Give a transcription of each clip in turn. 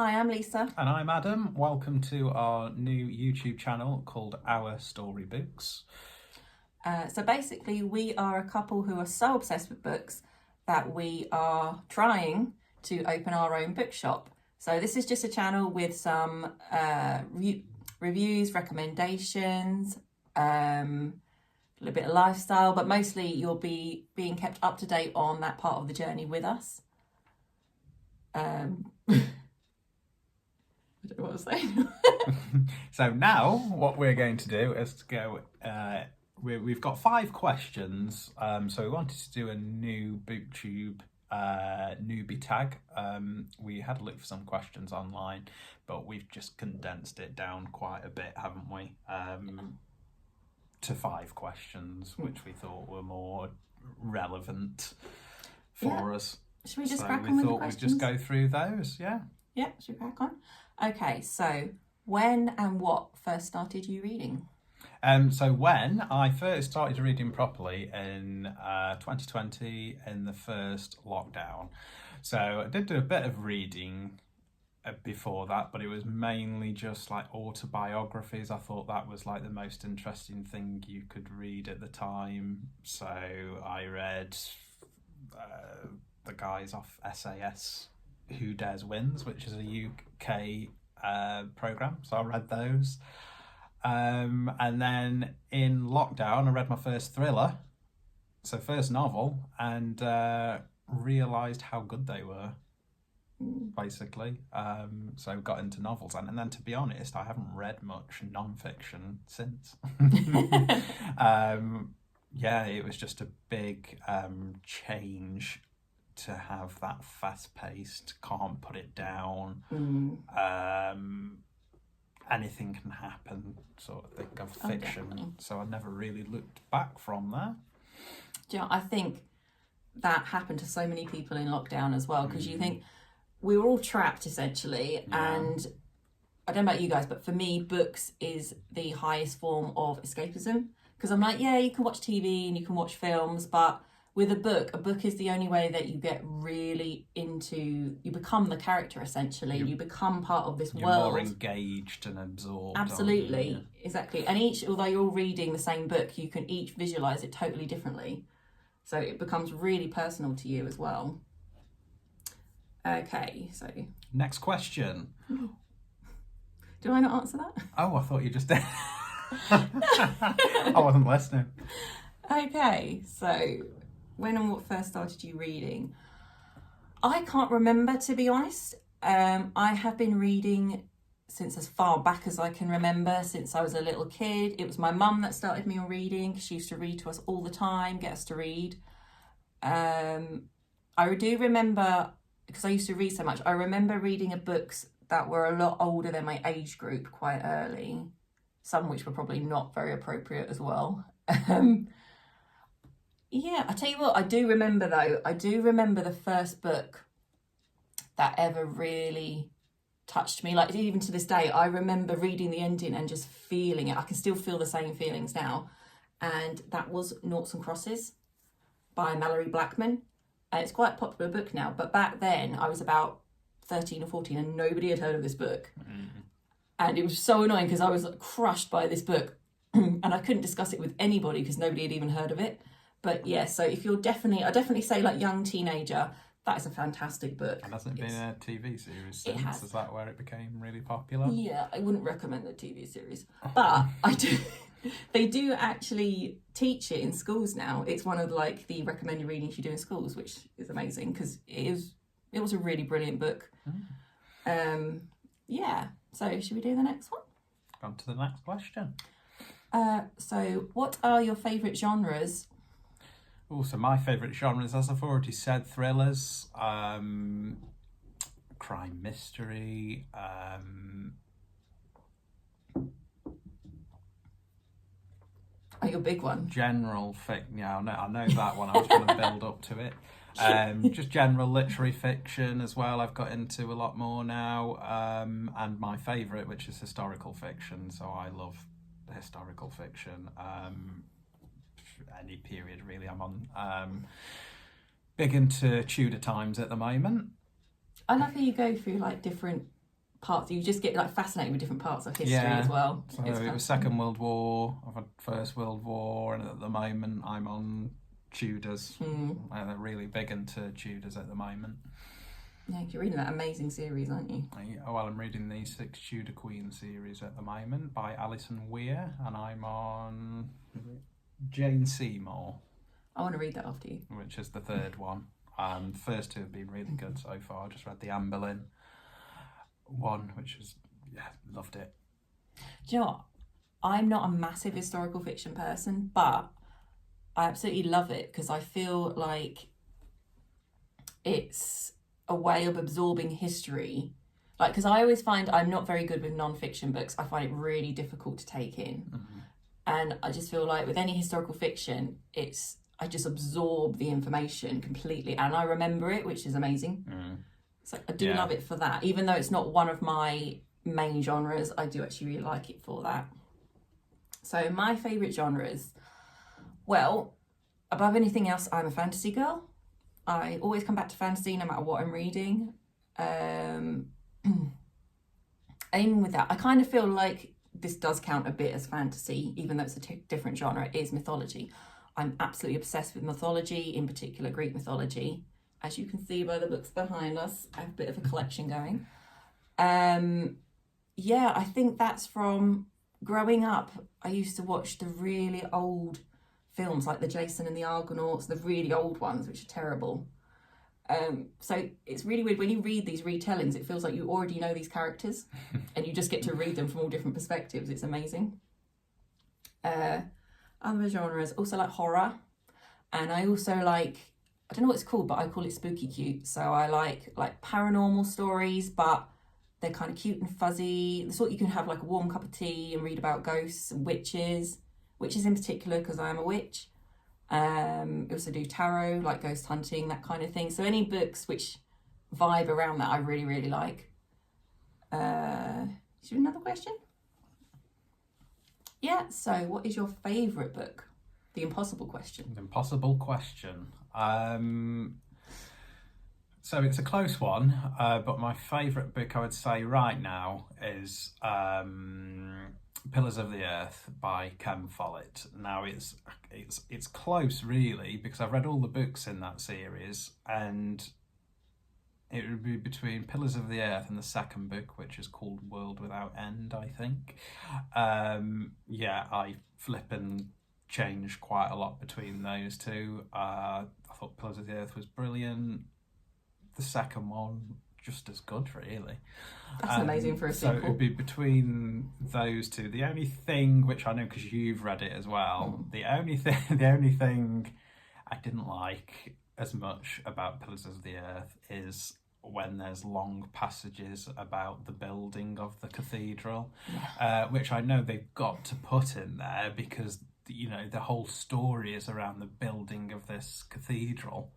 Hi, I'm Lisa. And I'm Adam. Welcome to our new YouTube channel called Our Storybooks. So basically, we are a couple who are so obsessed with books that we are trying to open our own bookshop. So this is just a channel with some reviews, recommendations, a little bit of lifestyle, but mostly you'll be being kept up to date on that part of the journey with us. I don't know what I was saying. So now what we're going to do is to go, we've got 5 questions. So we wanted to do a new Booktube newbie tag. We had a look for some questions online, but we've just condensed it down quite a bit, haven't we? To 5 questions, which we thought were more relevant for us. Should we just crack on with the questions? We thought we'd just go through those, yeah. Yeah, should we crack on? Okay, so when and what first started you reading? So when I first started reading properly in 2020 in the first lockdown. So I did do a bit of reading before that, but it was mainly just like autobiographies. I thought that was like the most interesting thing you could read at the time. So I read the guys off SAS, Who Dares Wins, which is a UK programme. So I read those. And then in lockdown, I read my first thriller, so first novel, and realised how good they were, basically. So got into novels, and then to be honest, I haven't read much non-fiction since. Yeah, it was just a big change to have that fast-paced, can't put it down, anything can happen sort of thing of fiction. Definitely. So I never really looked back from there. Do you know, I think that happened to so many people in lockdown as well, because you think we were all trapped essentially, and I don't know about you guys, but for me, books is the highest form of escapism, because I'm like, yeah, you can watch TV and you can watch films, but with a book is the only way that you get really into, you become the character essentially, you become part of this You're world. more engaged and absorbed. Absolutely, exactly. And although you're all reading the same book, you can each visualise it totally differently. So it becomes really personal to you as well. Okay, so... Next question. Do I not answer that? Oh, I thought you just did. I wasn't listening. Okay, so when and what first started you reading? I can't remember, to be honest. I have been reading since as far back as I can remember, since I was a little kid. It was my mum that started me on reading. She used to read to us all the time, get us to read. I do remember, because I used to read so much, I remember reading books that were a lot older than my age group quite early. Some which were probably not very appropriate as well. Yeah, I tell you what, I do remember though. I do remember the first book that ever really touched me. Like even to this day, I remember reading the ending and just feeling it. I can still feel the same feelings now. And that was Noughts and Crosses by Mallory Blackman. And it's quite a popular book now. But back then, I was about 13 or 14 and nobody had heard of this book. And it was so annoying because I was crushed by this book. And I couldn't discuss it with anybody because nobody had even heard of it. But yeah, so if you're I definitely say like young teenager, that is a fantastic book. And hasn't it been a TV series since? It has. Is that where it became really popular? Yeah, I wouldn't recommend the TV series. But I do. They do actually teach it in schools now. It's one of like the recommended readings you do in schools, which is amazing because it was a really brilliant book. Yeah, so should we do the next one? On to the next question. So what are your favourite genres? Also, my favourite genres, as I've already said, thrillers, crime mystery, Oh, your big one. general fiction. Yeah, I know that one. I was trying to build up to it. Just general literary fiction as well. I've got into a lot more now. And my favourite, which is historical fiction. So I love historical fiction. Any period really I'm on. Big into Tudor times at the moment. I love how you go through like different parts. You just get like fascinated with different parts of history as well. So it was Second World War, I've had First World War, and at the moment I'm on Tudors. They're really big into Tudors at the moment. Yeah, you're reading that amazing series, aren't you? Well, I'm reading the 6 Tudor Queen series at the moment by Alison Weir, and I'm on Jane Seymour. I want to read that after you. Which is the 3rd one. And the first 2 have been really good so far. I just read the Anne Boleyn one, which is, loved it. Do you know what? I'm not a massive historical fiction person, but I absolutely love it because I feel like it's a way of absorbing history. Like, because I always find I'm not very good with non-fiction books. I find it really difficult to take in. And I just feel like with any historical fiction, I just absorb the information completely and I remember it, which is amazing. So I do love it for that. Even though it's not one of my main genres, I do actually really like it for that. So my favourite genres, well, above anything else, I'm a fantasy girl. I always come back to fantasy no matter what I'm reading. Aiming with that, I kind of feel like this does count a bit as fantasy, even though it's a different genre. It is mythology. I'm absolutely obsessed with mythology, in particular Greek mythology. As you can see by the books behind us, I have a bit of a collection going. I think that's from growing up. I used to watch the really old films like the Jason and the Argonauts, the really old ones, which are terrible. So it's really weird when you read these retellings, it feels like you already know these characters and you just get to read them from all different perspectives. It's amazing. Other genres, also like horror, and I also like, I don't know what it's called, but I call it spooky cute. So I like paranormal stories, but they're kind of cute and fuzzy, the sort you can have like a warm cup of tea and read about ghosts and witches in particular, because I am a witch. I also do tarot, like ghost hunting, that kind of thing. So any books which vibe around that I really, really like. Is there another question? Yeah, so what is your favourite book? The impossible question. The impossible question. So it's a close one, but my favourite book I would say right now is Pillars of the Earth by Ken Follett. Now it's close really because I've read all the books in that series, and it would be between Pillars of the Earth and the second book, which is called World Without End, I think. I flip and change quite a lot between those two. I thought Pillars of the Earth was brilliant. The second one, just as good, really. That's amazing for a sequel. So it would be between those two. The only thing, which I know because you've read it as well, the only thing I didn't like as much about Pillars of the Earth is when there's long passages about the building of the cathedral, which I know they've got to put in there because, you know, the whole story is around the building of this cathedral.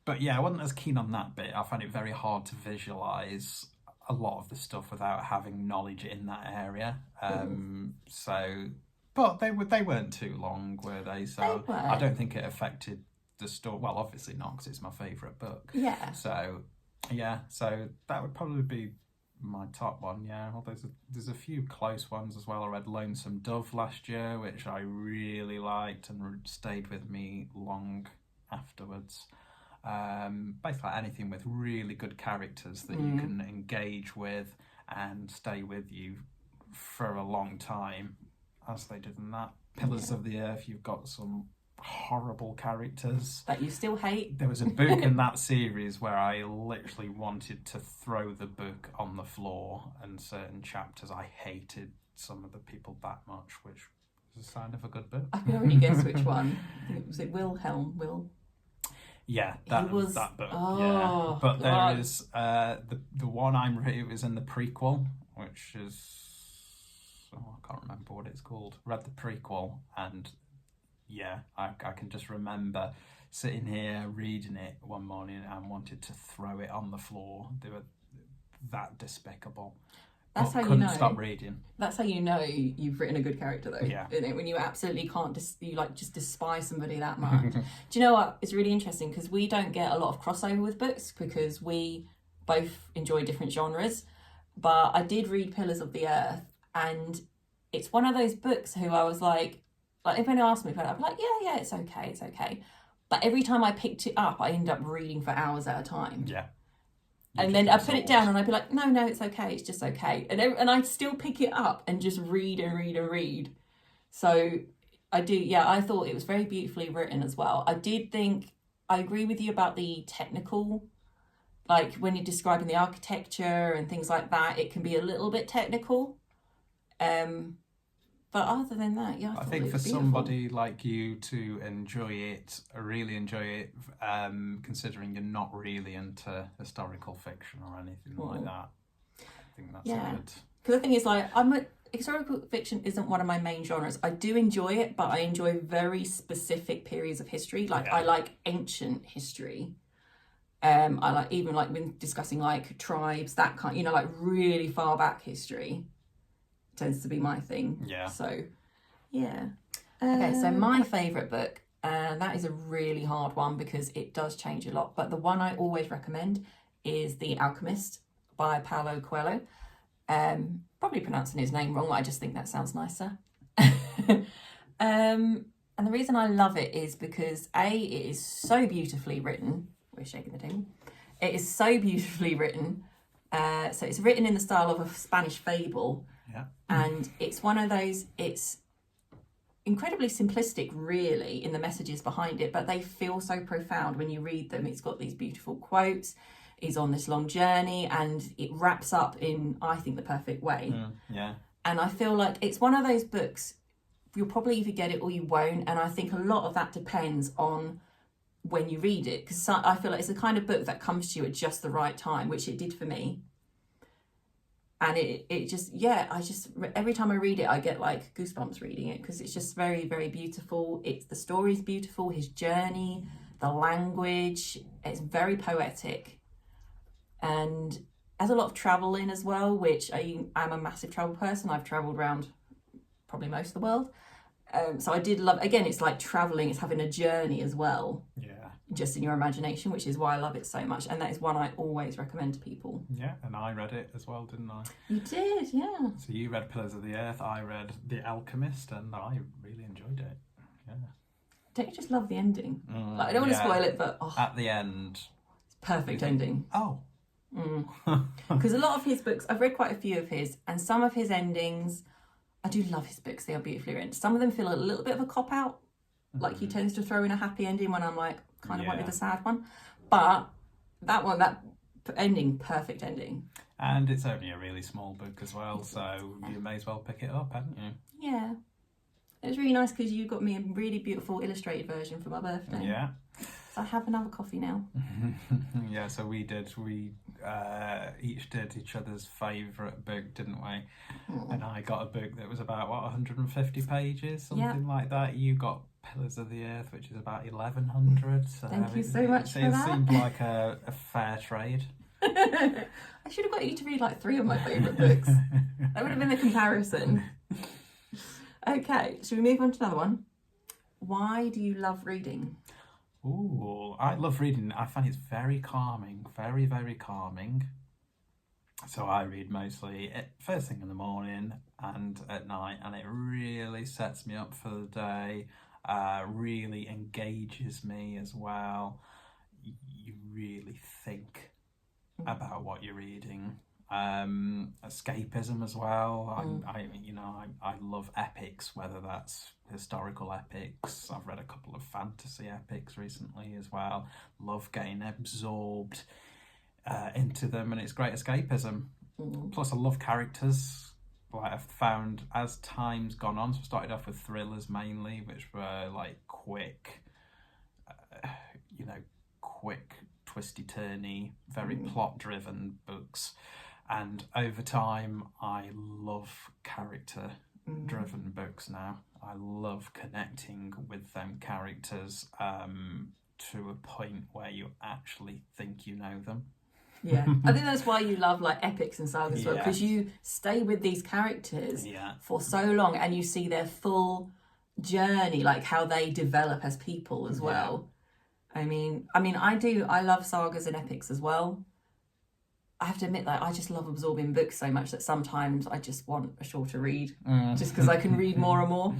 But yeah, I wasn't as keen on that bit. I found it very hard to visualise a lot of the stuff without having knowledge in that area. But they weren't too long, were they? So I don't think it affected the story. Well, obviously not, because it's my favourite book. Yeah. So that would probably be my top one. Yeah. Well, there's a few close ones as well. I read Lonesome Dove last year, which I really liked and stayed with me long afterwards. Basically anything with really good characters that you can engage with and stay with you for a long time, as they did in that. Pillars of the Earth, you've got some horrible characters that you still hate. There was a book in that series where I literally wanted to throw the book on the floor, and certain chapters I hated some of the people that much, which was a sign of a good book. I can already guess which one. Was it Will? Yeah, that book. Oh, yeah, but God. there is the one I'm reading. It was in the prequel, which is I can't remember what it's called. Read the prequel, and yeah, I can just remember sitting here reading it one morning and wanted to throw it on the floor. They were that despicable. That's how couldn't you know. Stop reading. That's how you know you've written a good character, though. Yeah. Isn't it? When you absolutely can't, you like just despise somebody that much. Do you know what? It's really interesting because we don't get a lot of crossover with books because we both enjoy different genres. But I did read Pillars of the Earth, and it's one of those books who I was like if anyone asked me about it, I'd be like, yeah, it's okay. But every time I picked it up, I end up reading for hours at a time. Yeah. And then I put it down and I'd be like, no, it's okay. It's just okay. And I'd still pick it up and just read and read and read. So I thought it was very beautifully written as well. I did think, I agree with you about the technical, like when you're describing the architecture and things like that, it can be a little bit technical. But other than that, yeah, I think for somebody like you to enjoy it, really enjoy it, considering you're not really into historical fiction or anything like that, I think that's a good... Because the thing is, historical fiction isn't one of my main genres. I do enjoy it, but I enjoy very specific periods of history. I like ancient history. I like when discussing like tribes, that kind, like really far back history tends to be my thing. Yeah. So, yeah. Okay, so my favourite book, that is a really hard one because it does change a lot. But the one I always recommend is The Alchemist by Paulo Coelho. Probably pronouncing his name wrong, but I just think that sounds nicer. And the reason I love it is because it is so beautifully written. We're shaking the table. It is so beautifully written. So it's written in the style of a Spanish fable. Yeah. And it's one of those, it's incredibly simplistic, really, in the messages behind it, but they feel so profound when you read them. It's got these beautiful quotes. He's on this long journey, and it wraps up in, I think, the perfect way. Yeah. And I feel like it's one of those books, you'll probably either get it or you won't. And I think a lot of that depends on when you read it, because I feel like it's the kind of book that comes to you at just the right time, which it did for me. And it just, every time I read it, I get like goosebumps reading it because it's just very, very beautiful. The story's beautiful, his journey, the language, it's very poetic. And has a lot of travel in as well, which I'm a massive travel person. I've travelled around probably most of the world. So I did love, again, it's like travelling, it's having a journey as well. Yeah. Just in your imagination, which is why I love it so much. And that is one I always recommend to people. Yeah, and I read it as well, didn't I? You did, yeah. So you read Pillars of the Earth, I read The Alchemist, and I really enjoyed it. Yeah. Don't you just love the ending? I don't want to spoil it, but... At the end... It's perfect ending. Oh. Because a lot of his books, I've read quite a few of his, and some of his endings, I do love his books, they are beautifully written. Some of them feel a little bit of a cop-out. Like he tends to throw in a happy ending when I'm like, kind of wanted a sad one. But that ending, perfect ending. And it's only a really small book as well, so you may as well pick it up, haven't you? Yeah. It was really nice because you got me a really beautiful illustrated version for my birthday. Yeah. So I have another coffee now. Yeah, so we each did each other's favourite book, didn't we? And I got a book that was about, 150 pages, something like that. You got Pillars of the Earth, which is about 1,100. So Thank you so much for that. It seemed like a fair trade. I should have got you to read like 3 of my favourite books. That would have been a comparison. Okay, should we move on to another one? Why do you love reading? Ooh, I love reading. I find it's very calming, very, very calming. So I read mostly first thing in the morning and at night, and it really sets me up for the day, really engages me as well. You really think about what you're reading. Escapism as well. I love epics, whether that's historical epics. I've read a couple of fantasy epics recently as well. Love getting absorbed into them, and it's great escapism. Plus I love characters. Like I've found as time's gone on, so I started off with thrillers mainly, which were like quick, twisty-turny, very plot-driven books. And over time, I love character-driven books now. I love connecting with them characters to a point where you actually think you know them. Yeah, I think that's why you love like epics and sagas as well, because you stay with these characters for so long and you see their full journey, like how they develop as people as well. I mean, I love sagas and epics as well. I have to admit that I just love absorbing books so much that sometimes I just want a shorter read, just because I can read more and more.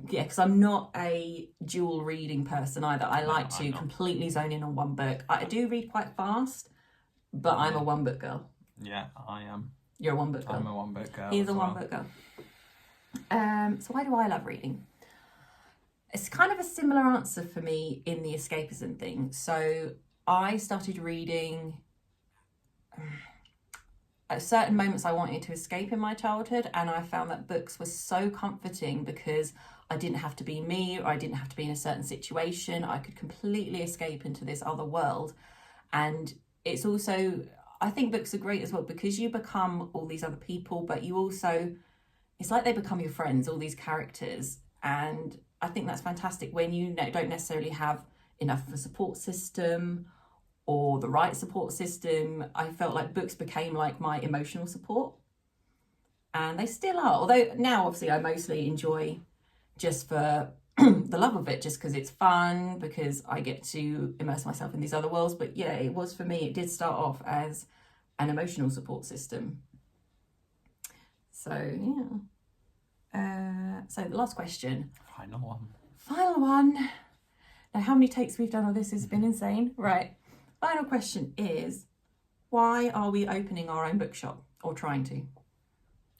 Because I'm not a dual reading person either. I like to completely zone in on one book. I do read quite fast, but I'm a one book girl. Yeah, I am. You're a one book girl. I'm a one book girl. He's a one book girl. So why do I love reading? It's kind of a similar answer for me in the escapism thing. So I started reading at certain moments I wanted to escape in my childhood, and I found that books were so comforting because I didn't have to be me, or I didn't have to be in a certain situation. I could completely escape into this other world. And it's also, I think books are great as well because you become all these other people, but you also, it's like they become your friends, all these characters. And I think that's fantastic when you don't necessarily have enough of a support system or the right support system. I felt like books became like my emotional support, and they still are. Although now, obviously, I mostly enjoy just for the love of it, just because it's fun, because I get to immerse myself in these other worlds. But yeah, it was for me, it did start off as an emotional support system. So yeah. So the last question. Final one. Now, how many takes we've done of this has been insane. Right. Final question is, why are we opening our own bookshop, or trying to?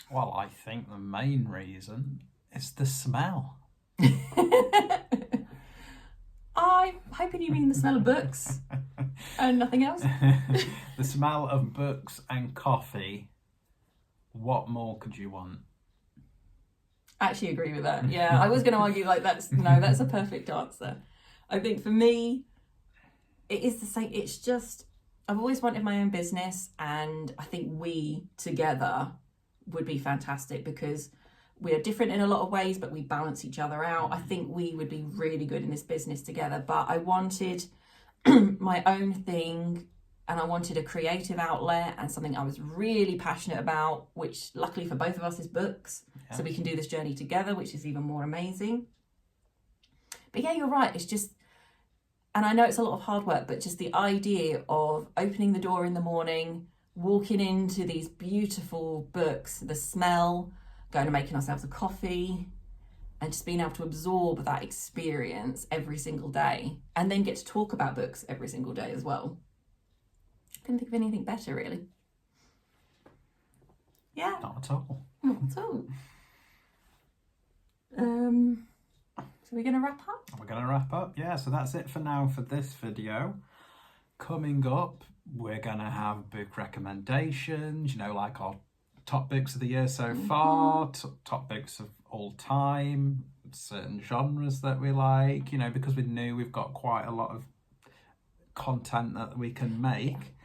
Well, I think the main reason is the smell. I'm hoping you mean the smell of books and nothing else. The smell of books and coffee. What more could you want? I actually agree with that. Yeah, I was going to argue like that's a perfect answer. I think for me, it is the same. It's just, I've always wanted my own business, and I think we together would be fantastic because we are different in a lot of ways, but we balance each other out. I think we would be really good in this business together, but I wanted my own thing, and I wanted a creative outlet and something I was really passionate about, which luckily for both of us is books. Yeah. So we can do this journey together, which is even more amazing. But yeah, you're right. It's just, and I know it's a lot of hard work, but just the idea of opening the door in the morning, walking into these beautiful books, the smell, going and making ourselves a coffee, and just being able to absorb that experience every single day, and then get to talk about books every single day as well. Couldn't think of anything better, really. Yeah. Not at all. Not at all. So we're going to wrap up? We're going to wrap up, yeah. So that's it for now for this video. Coming up, we're going to have book recommendations, like our top books of the year so far, top books of all time, certain genres that we like, because we knew we've got quite a lot of content that we can make.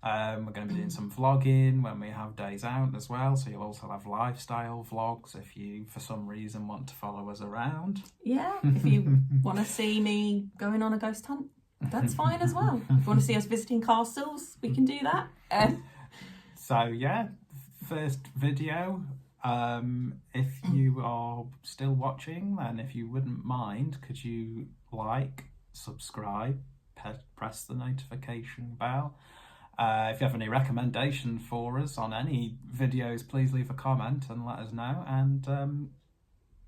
We're going to be doing some vlogging when we have days out as well, so you'll also have lifestyle vlogs if you for some reason want to follow us around. Yeah, if you want to see me going on a ghost hunt, that's fine as well. If you want to see us visiting castles, we can do that. So yeah, first video. If you are still watching, then if you wouldn't mind, could you subscribe, press the notification bell. If you have any recommendation for us on any videos, please leave a comment and let us know. And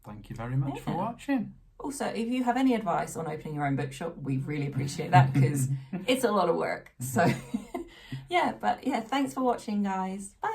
thank you very much for watching. Also, if you have any advice on opening your own bookshop, we really appreciate that because it's a lot of work. So yeah, thanks for watching, guys. Bye.